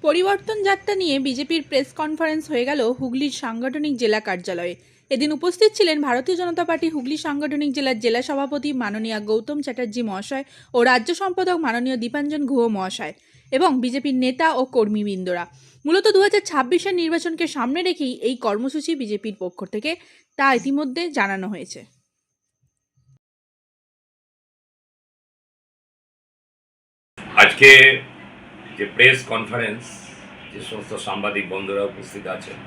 পরিবর্তন যাত্রা নিয়ে বিজেপির প্রেস কনফারেন্স হয়ে গেল হুগলির সাংগঠনিক জেলা কার্যালয়ে। এদিন উপস্থিত ছিলেন ভারতীয় জনতা পার্টি হুগলি সাংগঠনিক জেলার জেলা সভাপতি মাননীয় গৌতম চ্যাটার্জি মহাশয় ও রাজ্য সম্পাদক মাননীয় দীপাঞ্জন গুহ মহাশয় এবং বিজেপির নেতা ও কর্মীবৃন্দরা। মূলত 2026-এর নির্বাচনকে সামনে রেখেই এই কর্মসূচি বিজেপির পক্ষ থেকে, তা ইতিমধ্যে জানানো হয়েছে। আজকে যে প্রেস কনফারেন্স, যে সমস্ত সাংবাদিক বন্ধুরা উপস্থিত আছেন,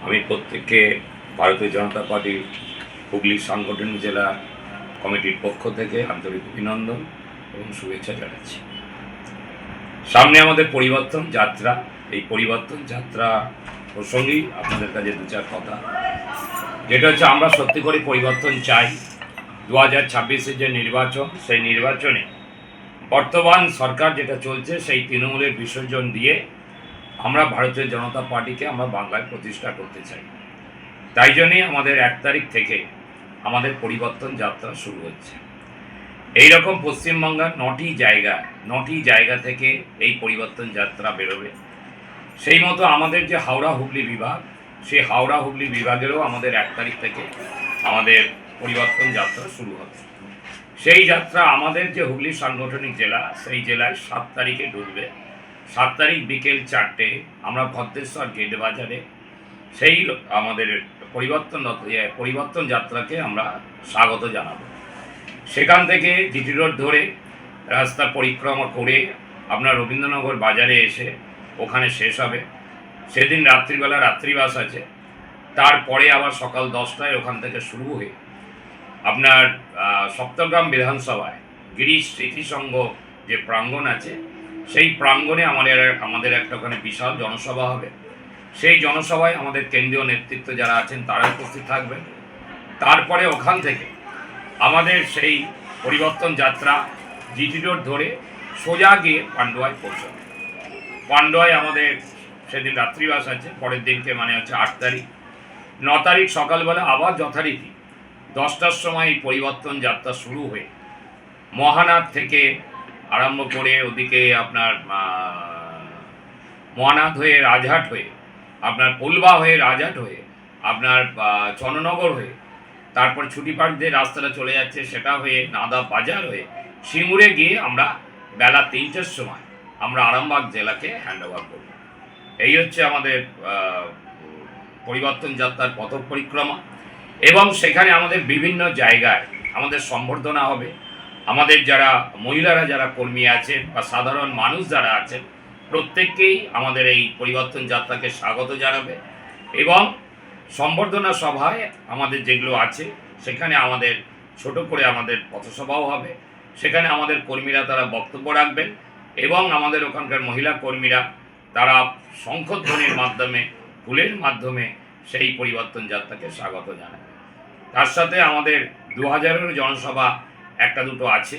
আমি প্রত্যেককে ভারতীয় জনতা পার্টির হুগলি সাংগঠনিক জেলা কমিটির পক্ষ থেকে আন্তরিক অভিনন্দন এবং শুভেচ্ছা জানাচ্ছি। সামনে আমাদের পরিবর্তন যাত্রা, এই পরিবর্তন যাত্রা প্রসঙ্গেই আপনাদের কাছে দু চার কথা, যেটা হচ্ছে আমরা সত্যি করে পরিবর্তন চাই। 2026-এর যে নির্বাচন, সেই নির্বাচনে বর্তমান সরকার যেটা চলছে সেই তৃণমূলের বিসর্জন দিয়ে আমরা ভারতীয় জনতা পার্টিকে আমরা বাংলায় প্রতিষ্ঠা করতে চাই। তাই জন্যই আমাদের 1 তারিখ থেকে আমাদের পরিবর্তন যাত্রা শুরু হচ্ছে। এই রকম পশ্চিমবঙ্গের 9টি জায়গা থেকে এই পরিবর্তন যাত্রা বেরোবে। সেই মতো আমাদের যে হাওড়া হুগলি বিভাগ, সেই হাওড়া হুগলি বিভাগেরও আমাদের 1 তারিখ থেকে আমাদের পরিবর্তন যাত্রা শুরু হবে। সেই যাত্রা আমাদের যে হুগলি সাংগঠনিক জেলা, সেই জেলায় 7 তারিখে ঢুকবে। 7 তারিখ বিকেল 4টে আমরা ভদ্রেশ্বর গেট বাজারে সেই আমাদের পরিবর্তন যাত্রাকে আমরা স্বাগত জানাবো। সেখান থেকে জিটি রোড ধরে রাস্তা পরিক্রমা করে আপনার রবীন্দ্রনগর বাজারে এসে ওখানে শেষ হবে। সেদিন রাত্রিবেলা রাত্রিবাস আছে। তারপরে আবার সকাল 10টায় ওখান থেকে শুরু হয়ে আপনার সপ্তগ্রাম বিধানসভায় গিরিশ স্মৃতিসংঘ যে প্রাঙ্গণ আছে, সেই প্রাঙ্গণে আমাদের একটা ওখানে বিশাল জনসভা হবে। সেই জনসভায় আমাদের কেন্দ্রীয় নেতৃত্ব যারা আছেন তারা উপস্থিত থাকবেন। তারপরে ওখান থেকে আমাদের সেই পরিবর্তন যাত্রা জিটি রোড ধরে সোজা গিয়ে পান্ডুয়ায় পৌঁছাবে। পান্ডুয়ায় আমাদের সেদিন রাত্রিবাস আছে। পরের দিনকে মানে হচ্ছে 8 তারিখ। 9 তারিখ সকালবেলা আবার যথারীতি 10টার সময় এই পরিবর্তন যাত্রা শুরু হয়ে মহানাদ থেকে আরম্ভ করে ওদিকে আপনার মহানাদ হয়ে রাজহাট হয়ে আপনার পোলবা হয়ে রাজহাট হয়ে আপনার চন্দ্রনগর হয়ে তারপর ছুটি পার্ক দিয়ে রাস্তাটা চলে যাচ্ছে, সেটা হয়ে নাদা বাজার হয়ে সিঙ্গুরে গিয়ে আমরা বেলা 3টের সময় আমরা আরামবাগ জেলাকে হ্যান্ড ওভার করব। এই হচ্ছে আমাদের পরিবর্তন যাত্রার পথ পরিক্রমা। এবং সেখানে আমাদের বিভিন্ন জায়গায় আমাদের সম্বর্ধনা হবে। আমাদের যারা মহিলারা যারা কর্মী আছেন বা সাধারণ মানুষ যারা আছেন, প্রত্যেককেই আমাদের এই পরিবর্তন যাত্রাকে স্বাগত জানাবে। এবং সম্বর্ধনা সভায় আমাদের যেগুলো আছে সেখানে আমাদের ছোট করে আমাদের পথসভাও হবে। সেখানে আমাদের কর্মীরা তারা বক্তব্য রাখবেন এবং আমাদের ওখানকার মহিলা কর্মীরা তারা শঙ্খধ্বনির মাধ্যমে, ফুলের মাধ্যমে সেই পরিবর্তন যাত্রাকে স্বাগত জানাবে। তার সাথে আমাদের 2000-এর জনসভা একটা দুটো আছে,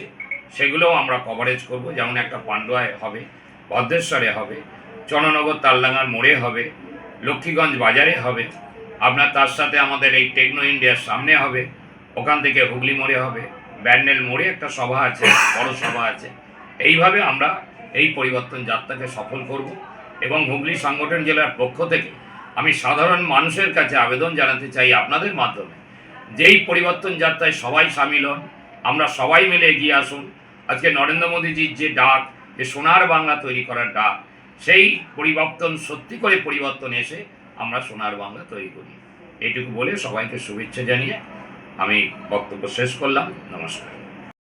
সেগুলোও আমরা কভারেজ করব। যেমন একটা পান্ডুয়ায় হবে, ভদ্রেশ্বরে হবে, চন্দ্রনগর তালডাঙ্গার মোড়ে হবে, লক্ষ্মীগঞ্জ বাজারে হবে, আপনার তার সাথে আমাদের এই টেকনো ইন্ডিয়ার সামনে হবে, ওখান থেকে হুগলি মোড়ে হবে, ব্যান্ডেল মোড়ে একটা সভা আছে, বড় সভা আছে। এইভাবে আমরা এই পরিবর্তন যাত্রাকে সফল করব। এবং হুগলি সাংগঠনিক জেলার পক্ষ থেকে আমি সাধারণ মানুষের কাছে আবেদন জানাতে চাই আপনাদের মাধ্যমে, যেই পরিবর্তন যাত্রায় সবাই সামিল হন, আমরা সবাই মিলে এগিয়ে আসুন। আজকে নরেন্দ্র মোদীজির যে ডাক, যে সোনার বাংলা তৈরি করার ডাক, সেই পরিবর্তন সত্যি করে পরিবর্তন এসে আমরা সোনার বাংলা তৈরি করি। এইটুকু বলে সবাইকে শুভেচ্ছা জানিয়ে আমি বক্তব্য শেষ করলাম। নমস্কার।